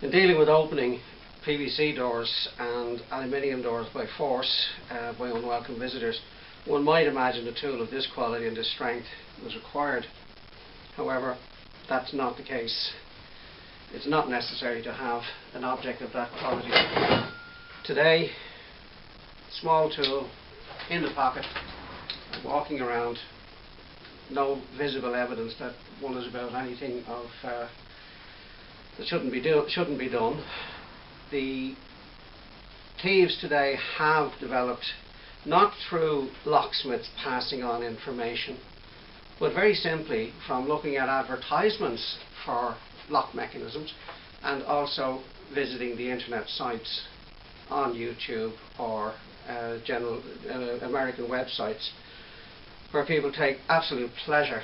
In dealing with opening PVC doors and aluminium doors by force by unwelcome visitors, one might imagine a tool of this quality and this strength was required. However, that's not the case. It's not necessary to have an object of that quality. Today, small tool in the pocket, walking around, no visible evidence that one is about anything of that shouldn't be done. The thieves today have developed, not through locksmiths passing on information, but very simply from looking at advertisements for lock mechanisms and also visiting the internet sites on YouTube or general American websites, where people take absolute pleasure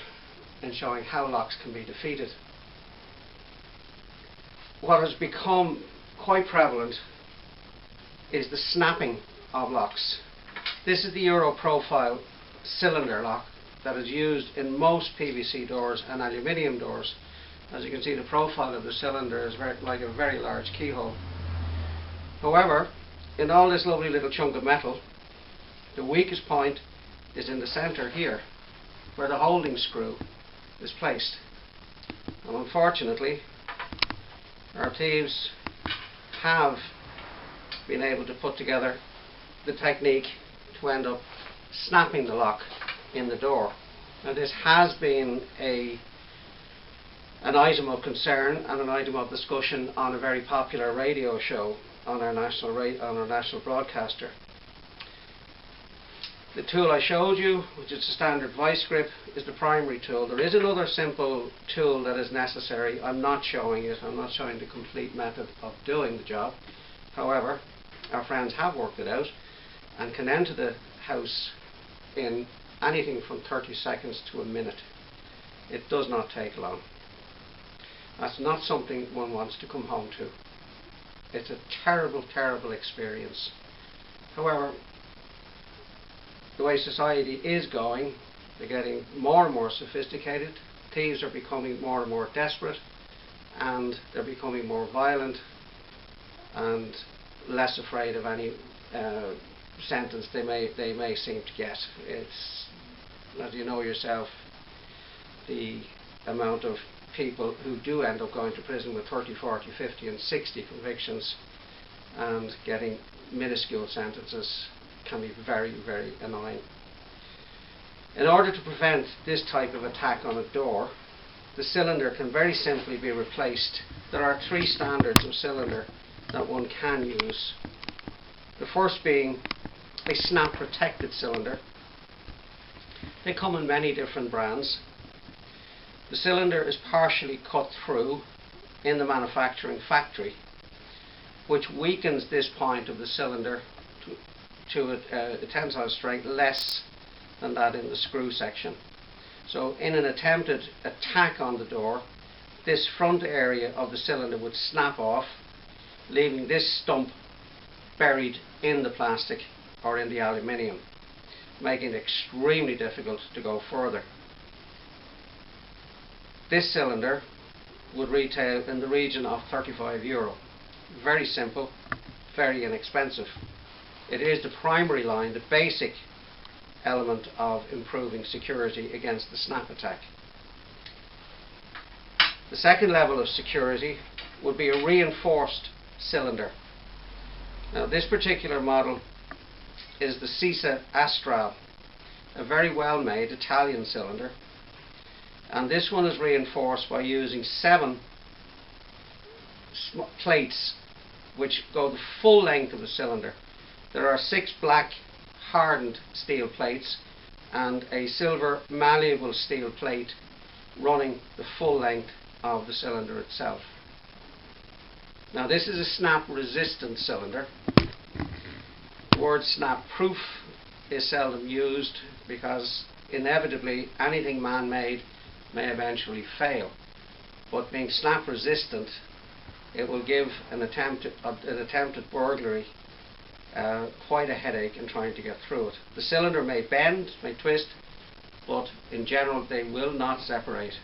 in showing how locks can be defeated. What has become quite prevalent is the snapping of locks. This is the Euro Profile cylinder lock that is used in most PVC doors and aluminium doors. As you can see, the profile of the cylinder is like a very large keyhole. However, in all this lovely little chunk of metal, the weakest point is in the center here, where the holding screw is placed. And unfortunately, our thieves have been able to put together the technique to end up snapping the lock in the door. Now, this has been an item of concern and an item of discussion on a very popular radio show on our national broadcaster. The tool I showed you, which is a standard vice grip, is the primary tool. There is another simple tool that is necessary. I'm not showing it. I'm not showing the complete method of doing the job. However, our friends have worked it out and can enter the house in anything from 30 seconds to a minute. It does not take long. That's not something one wants to come home to. It's a terrible, terrible experience. However, the way society is going, they're getting more and more sophisticated. Thieves are becoming more and more desperate, and they're becoming more violent and less afraid of any sentence they may seem to get. It's, as you know yourself, the amount of people who do end up going to prison with 30, 40, 50 and 60 convictions and getting minuscule sentences can be very, very annoying. In order to prevent this type of attack on a door, the cylinder can very simply be replaced. There are 3 standards of cylinder that one can use. The first being a snap protected cylinder. They come in many different brands. The cylinder is partially cut through in the manufacturing factory, which weakens this point of the cylinder to a tensile strength less than that in the screw section. So in an attempted attack on the door, this front area of the cylinder would snap off, leaving this stump buried in the plastic or in the aluminium, making it extremely difficult to go further. This cylinder would retail in the region of €35. Very simple, very inexpensive. It is the primary line, the basic element of improving security against the snap attack. The second level of security would be a reinforced cylinder. Now, this particular model is the Sisa Astral, a very well made Italian cylinder, and this one is reinforced by using 7 plates which go the full length of the cylinder. There are 6 black hardened steel plates and a silver malleable steel plate running the full length of the cylinder itself. Now, this is a snap resistant cylinder. The word snap proof is seldom used because inevitably anything man-made may eventually fail, but being snap resistant, it will give an attempted burglary quite a headache in trying to get through it. The cylinder may bend, may twist, but in general they will not separate.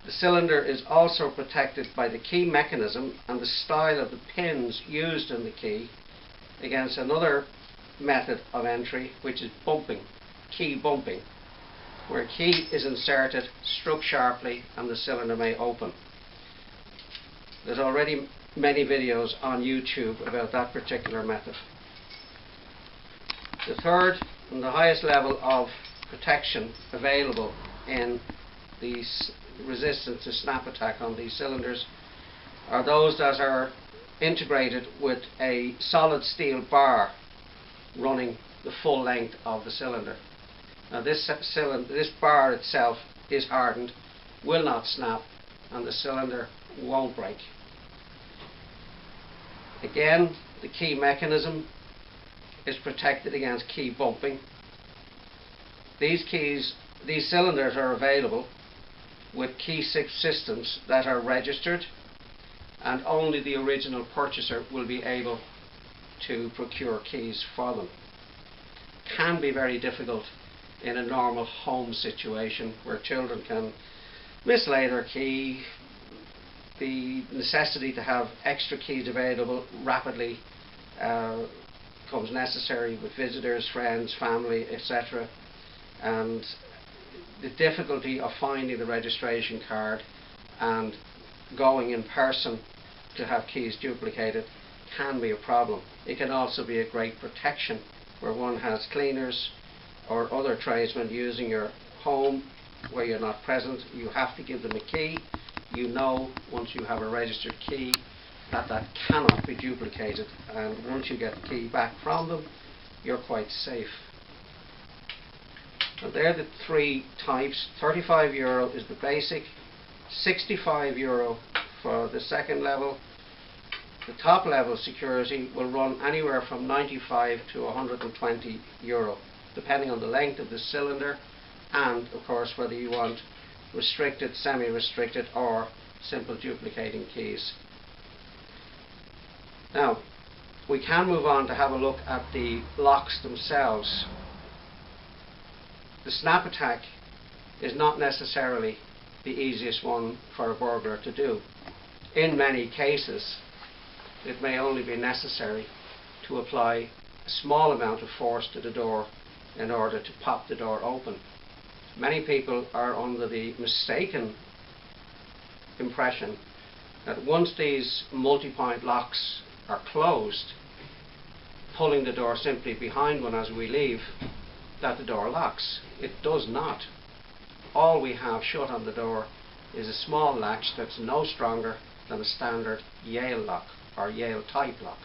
The cylinder is also protected by the key mechanism and the style of the pins used in the key against another method of entry, which is bumping, key bumping, where a key is inserted, struck sharply, and the cylinder may open. There's already many videos on YouTube about that particular method. The third and the highest level of protection available in the resistance to snap attack on these cylinders are those that are integrated with a solid steel bar running the full length of the cylinder. Now this bar itself is hardened, will not snap, and the cylinder won't break. Again, the key mechanism is protected against key bumping. These cylinders are available with key systems that are registered, and only the original purchaser will be able to procure keys for them. Can be very difficult in a normal home situation where children can mislay their key. The necessity to have extra keys available rapidly becomes necessary with visitors, friends, family, etc. And the difficulty of finding the registration card and going in person to have keys duplicated can be a problem. It can also be a great protection where one has cleaners or other tradesmen using your home where you're not present. You have to give them a key. You know, once you have a registered key, that cannot be duplicated, and once you get the key back from them, you're quite safe. So they're the three types. €35 is the basic, €65 for the second level. The top level security will run anywhere from €95 to €120, depending on the length of the cylinder and, of course, whether you want restricted, semi-restricted, or simple duplicating keys. Now, we can move on to have a look at the locks themselves. The snap attack is not necessarily the easiest one for a burglar to do. In many cases, it may only be necessary to apply a small amount of force to the door in order to pop the door open. Many people are under the mistaken impression that once these multi-point locks are closed, pulling the door simply behind one as we leave, that the door locks. It does not. All we have shut on the door is a small latch that's no stronger than a standard Yale lock or Yale type lock.